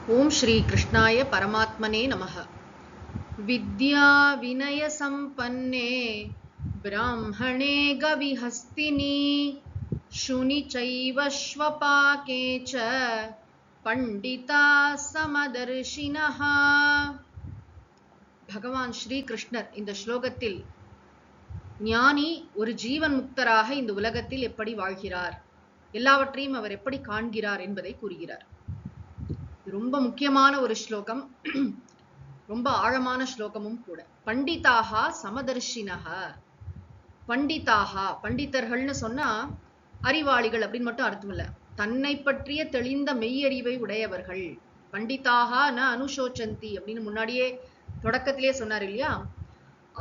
ओम श्री कृष्णाय परमात्मने नमः। विद्या विनय संपन्ने ब्राह्मणे गविहस्तिनि शुनि चैव श्वपाके च पंडिता समदर्शिनः। भगवान श्री कृष्णர் இந்த ஸ்லோகத்தில் ஞானி ஒரு ஜீவன் முக்தராக இந்த உலகத்தில் எப்படி வாழ்கிறார், எல்லாவற்றையும் அவர் எப்படி காண்கிறார் என்பதை கூறுகிறார். ரொம்ப முக்கியமான ஒரு ஸ்லோகம், ரொம்ப ஆழமான ஸ்லோகமும் கூட. பண்டிதாகா சமதர்ஷினஹ. பண்டிதாகா, பண்டிதர்கள்னு சொன்னா அறிவாளிகள் அப்படின்னு மட்டும் அர்த்தம் இல்ல, தன்னை பற்றிய தெளிந்த மெய்யறிவை உடையவர்கள். பண்டிதாகா ந அனுசோச்சந்தி அப்படின்னு முன்னாடியே தொடக்கத்திலே சொன்னார் இல்லையா.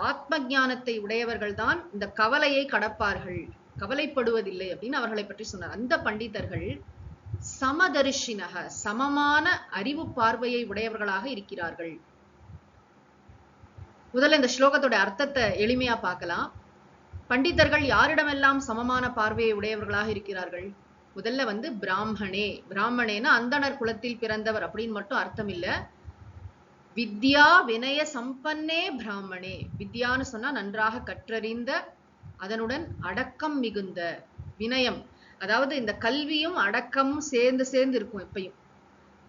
ஆத்ம ஞானத்தை உடையவர்கள் தான் இந்த கவலையை கடப்பார்கள், கவலைப்படுவதில்லை அப்படின்னு அவர்களை பற்றி சொன்னார். அந்த பண்டிதர்கள் சமதர்ஷினக, சமமான அறிவு பார்வையை உடையவர்களாக இருக்கிறார்கள். முதல்ல இந்த ஸ்லோகத்தோட அர்த்தத்தை எளிமையா பார்க்கலாம். பண்டிதர்கள் யாரிடமெல்லாம் சமமான பார்வையை உடையவர்களாக இருக்கிறார்கள்? முதல்ல பிராமணே. பிராமணேனா அந்தணர் குலத்தில் பிறந்தவர் அப்படின்னு மட்டும் அர்த்தம் இல்ல. வித்யா வினய சம்பன்னே பிராமணே. வித்யான்னு சொன்னா நன்றாக கற்றறிந்த, அதனுடன் அடக்கம் மிகுந்த. வினயம் அதாவது இந்த கல்வியும் அடக்கமும் சேர்ந்து சேர்ந்து இருக்கும் எப்பயும்.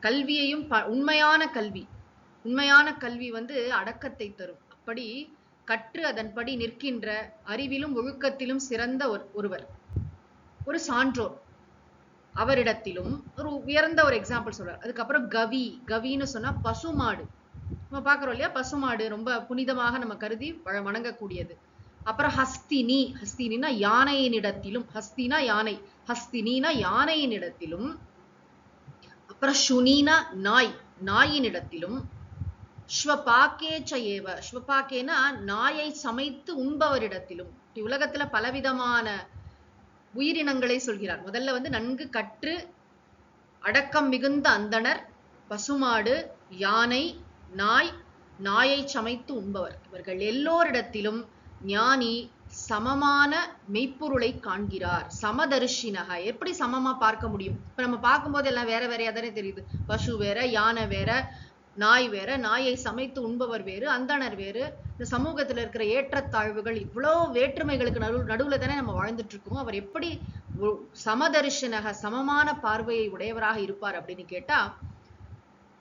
கல்வியையும் உண்மையான கல்வி அடக்கத்தை தரும். அப்படி கற்று அதன்படி நிற்கின்ற, அறிவிலும் ஒழுக்கத்திலும் சிறந்த ஒருவர், ஒரு சான்றோர், அவரிடத்திலும் ஒரு உயர்ந்த ஒரு எக்ஸாம்பிள் சொல்றார். அதுக்கப்புறம் கவின்னு சொன்னா பசுமாடு. நம்ம பாக்குறோம் இல்லையா, பசுமாடு ரொம்ப புனிதமாக நம்ம கருதி வணங்கக்கூடியது. அப்புறம் ஹஸ்தினி. ஹஸ்தினா யானையினிடத்திலும். ஹஸ்தினா யானை, ஹஸ்தினா யானையினிடத்திலும். அப்புறம் சுனினா நாய், நாயினிடத்திலும். ஸ்வபாக்கேச்ச ஏவ. ஸ்வபாக்கேனா நாயை சமைத்து உண்பவரிடத்திலும். உலகத்துல பலவிதமான உயிரினங்களை சொல்கிறார். முதல்ல நன்கு கற்று அடக்கம் மிகுந்த அந்தணர், பசுமாடு, யானை, நாய், நாயை சமைத்து உண்பவர். இவர்கள் எல்லோரிடத்திலும் ஞானி சமமான மெய்ப்பொருளை காண்கிறார். சமதர்ஷினக. எப்படி சமமா பார்க்க முடியும்? இப்ப நம்ம பார்க்கும்போது எல்லாம் வேற வேறையா தானே தெரியுது. பசு வேற, யானை வேற, நாய் வேற, நாயை சமைத்து உண்பவர் வேறு, அந்தணர் வேறு. இந்த சமூகத்துல இருக்கிற ஏற்றத்தாழ்வுகள், இவ்வளவு வேற்றுமைகளுக்கு நடுவுல தானே நம்ம வாழ்ந்துட்டு இருக்கோம். அவர் எப்படி சமதர்ஷினக, சமமான பார்வையை உடையவராக இருப்பார் அப்படின்னு கேட்டா,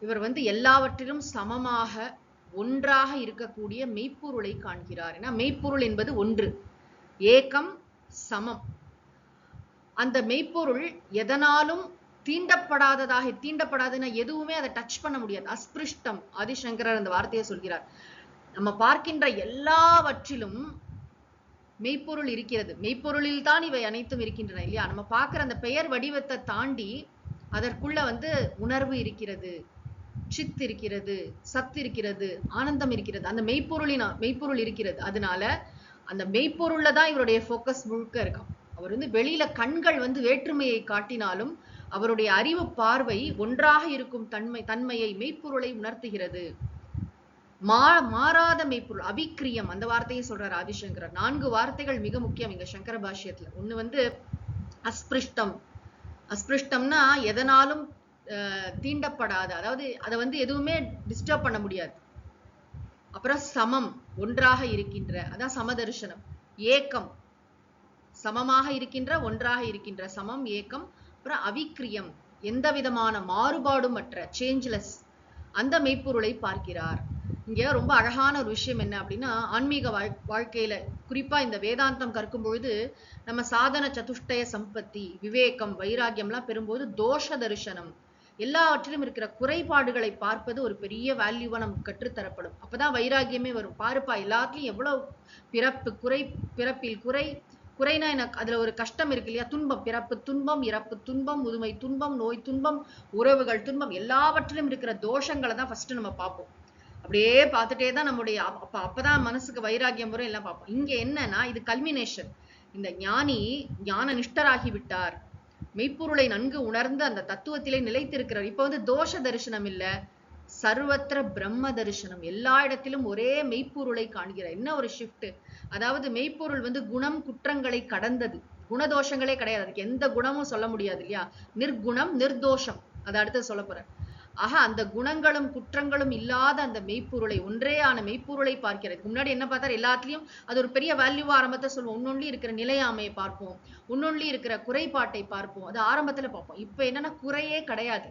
இவர் எல்லாவற்றிலும் சமமாக ஒன்றாக இருக்கக்கூடிய மெய்ப்பொருளை காண்கிறார். ஏன்னா மெய்ப்பொருள் என்பது ஒன்று, ஏகம், சமம். அந்த மெய்ப்பொருள் எதனாலும் தீண்டப்படாததாக, தீண்டப்படாதுன்னா எதுவுமே அதை டச் பண்ண முடியாது. அஸ்பிருஷ்டம். ஆதிசங்கரர் அந்த வார்த்தையை சொல்கிறார். நம்ம பார்க்கின்ற எல்லாவற்றிலும் மெய்ப்பொருள் இருக்கிறது. மெய்ப்பொருளில் தான் இவை அனைத்தும் இருக்கின்றன இல்லையா. நம்ம பார்க்கிற அந்த பெயர் வடிவத்தை தாண்டி அதற்குள்ள உணர்வு இருக்கிறது, சித் இருக்கிறது, சத் இருக்கிறது, ஆனந்தம் இருக்கிறது. அந்த மெய்ப்பொருள் இருக்கிறது. அதனால அந்த மெய்ப்பொருள்ல தான் இவருடைய போக்கஸ் முழுக்க இருக்கும். அவர் வெளியில கண்கள் வேற்றுமையை காட்டினாலும் அவருடைய அறிவு பார்வை ஒன்றாக இருக்கும் தன்மையை, மெய்ப்பொருளை உணர்த்துகிறது. மாறாத மெய்ப்பொருள், அபிக்கிரியம். அந்த வார்த்தையை சொல்றார் ஆதிசங்கரர். 4 வார்த்தைகள் மிக முக்கியம் இங்க சங்கர பாஷ்யத்துல. ஒண்ணு அஸ்பிருஷ்டம். அஸ்பிருஷ்டம்னா எதனாலும் தீண்டப்படாத, அதாவது அதை எதுவுமே டிஸ்டர்ப் பண்ண முடியாது. அப்புறம் சமம், ஒன்றாக இருக்கின்ற, அதான் சமதர்சனம். ஏக்கம், சமமாக இருக்கின்ற, ஒன்றாக இருக்கின்ற, சமம், ஏக்கம். அப்புறம் அவிக்கிரியம், எந்த விதமான மாறுபாடும் அற்ற, சேஞ்ச்லெஸ், அந்த மெய்ப்பொருளை பார்க்கிறார். இங்க ரொம்ப அழகான ஒரு விஷயம் என்ன அப்படின்னா, ஆன்மீக வாழ்க்கையில குறிப்பா இந்த வேதாந்தம் கற்கும் பொழுது நம்ம சாதன சதுஷ்டய சம்பத்தி, விவேகம், வைராகியம்லாம் பெறும்போது தோஷ தரிசனம், எல்லாவற்றிலும் இருக்கிற குறைபாடுகளை பார்ப்பது ஒரு பெரிய வேல்யூவா நமக்கு கற்றுத்தரப்படும். அப்பதான் வைராகியமே வரும். பாருப்பா, எல்லாத்துலயும் எவ்வளவு பிறப்பில் குறைனா எனக்கு அதுல ஒரு கஷ்டம் இருக்கு இல்லையா. துன்பம், பிறப்பு துன்பம், இறப்பு துன்பம், முதுமை துன்பம், நோய் துன்பம், உறவுகள் துன்பம், எல்லாவற்றிலும் இருக்கிற தோஷங்களை தான் ஃபர்ஸ்ட் நம்ம பார்ப்போம். அப்படியே பார்த்துட்டே தான் நம்முடைய அப்பதான் மனசுக்கு வைராகியம் வரும், எல்லாம் பார்ப்போம். இங்க என்னன்னா இது கல்மினேஷன். இந்த ஞானி ஞான நிஷ்டராகி விட்டார், மெய்ப்பொருளை நன்கு உணர்ந்து அந்த தத்துவத்திலே நிலைத்திருக்கிறார். இப்ப தோஷ தரிசனம் இல்ல, சர்வத்திர பிரம்ம தரிசனம். எல்லா இடத்திலும் ஒரே மெய்ப்பொருளை காண்கிறார். என்ன ஒரு ஷிஃப்ட். அதாவது மெய்ப்பொருள் குணம் குற்றங்களை கடந்தது, குணதோஷங்களே கிடையாது. அதுக்கு எந்த குணமும் சொல்ல முடியாது இல்லையா. நிர்குணம், நிர்தோஷம். அதை அடுத்து சொல்ல போறேன். ஆக அந்த குணங்களும் குற்றங்களும் இல்லாத அந்த மெய்ப்பொருளை, ஒன்றேயான மெய்ப்பொருளை பார்க்கிறது. முன்னாடி என்ன பார்த்தார்? எல்லாத்துலயும் அது ஒரு பெரிய வேல்யூவா ஆரம்பத்தை சொல்லுவோம். ஒன்னொன்லி இருக்கிற நிலையாமையை பார்ப்போம், ஒன்னொன்லி இருக்கிற குறைபாட்டை பார்ப்போம், அது ஆரம்பத்துல பார்ப்போம். இப்ப என்னன்னா குறையே கிடையாது.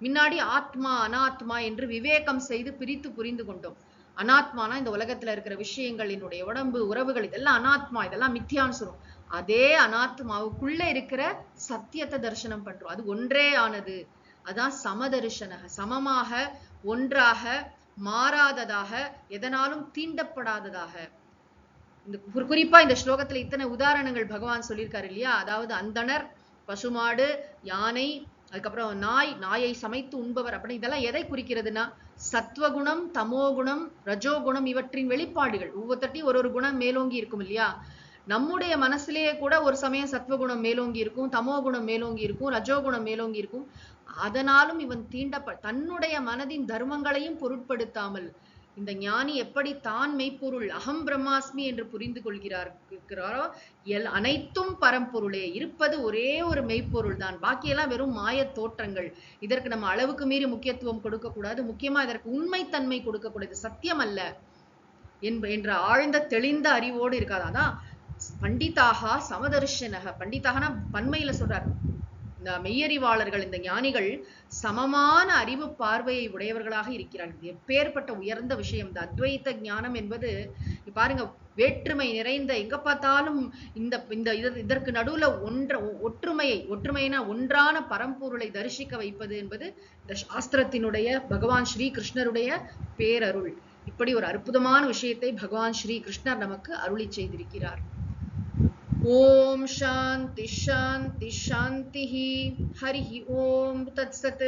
முன்னாடி ஆத்மா அனாத்மா என்று விவேகம் செய்து பிரித்து புரிந்து கொண்டோம். அனாத்மானா இந்த உலகத்துல இருக்கிற விஷயங்கள், என்னுடைய உடம்பு, உறவுகள், இதெல்லாம் அனாத்மா, இதெல்லாம் மித்தியான்னு சொல்றோம். அதே அனாத்மாவுக்குள்ள இருக்கிற சத்தியத்தை தரிசனம் பண்றோம். அது ஒன்றே ஆனது. அதான் சமதரிசன, சமமாக, ஒன்றாக, மாறாததாக, எதனாலும் தீண்டப்படாததாக. இந்த குறிப்பா இந்த ஸ்லோகத்துல இத்தனை உதாரணங்கள் பகவான் சொல்லியிருக்காரு இல்லையா? அதாவது அந்தணர், பசுமாடு, யானை, அதுக்கப்புறம் நாயை சமைத்து உண்பவர், அப்படி இதெல்லாம் எதை குறிக்கிறதுனா சத்வகுணம், தமோகுணம், ரஜோகுணம் இவற்றின் வெளிப்பாடுகள். ஒவ்வொருத்தையும் ஒரு குணம் மேலோங்கி இருக்கும் இல்லையா? நம்முடைய மனசுலேயே கூட ஒரு சமயம் சத்வகுணம் மேலோங்கி இருக்கும், தமோகுணம் மேலோங்கி இருக்கும், ரஜோகுணம் மேலோங்கி இருக்கும். அதனாலும் இவன் தன்னுடைய மனதின் தர்மங்களையும் பொருட்படுத்தாமல் இந்த ஞானி எப்படி தான் மெய்ப்பொருள் அகம் பிரம்மாஸ்மி என்று புரிந்து கொள்கிறாரோ, அனைத்தும் பரம்பொருளே, இருப்பது ஒரே ஒரு மெய்ப்பொருள் தான், பாக்கியெல்லாம் வெறும் மாய தோற்றங்கள். இதற்கு நம்ம அளவுக்கு மீறி முக்கியத்துவம் கொடுக்க கூடாது. முக்கியமா இதற்கு உண்மைத்தன்மை கொடுக்கக்கூடாது, சத்தியம் அல்ல என்ற ஆழ்ந்த தெளிந்த அறிவோடு இருக்காது. அதான் பண்டிதாக சமதர்ஷனக, பண்டிதாகனா பன்மையில சொல்றார். இந்த மெய்யறிவாளர்கள், இந்த ஞானிகள் சமமான அறிவு பார்வையை உடையவர்களாக இருக்கிறார்கள். எப்பேற்பட்ட உயர்ந்த விஷயம் இந்த அத்வைத ஞானம் என்பது. பாருங்க, வேற்றுமை நிறைந்த, எங்க பார்த்தாலும் இதற்கு நடுவுல ஒற்றுமைனா ஒன்றான பரம்பொருளை தரிசிக்க வைப்பது என்பது இந்த சாஸ்திரத்தினுடைய பகவான் ஸ்ரீ கிருஷ்ணருடைய பேரருள். இப்படி ஒரு அற்புதமான விஷயத்தை பகவான் ஸ்ரீ கிருஷ்ணர் நமக்கு அருளி செய்திருக்கிறார். ஓம் சாந்தி சாந்தி சாந்தி. ஹரி ஓம் தத்சத்.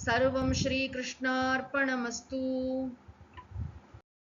சர்வம் ஸ்ரீ கிருஷ்ணார்ப்பணமஸ்து.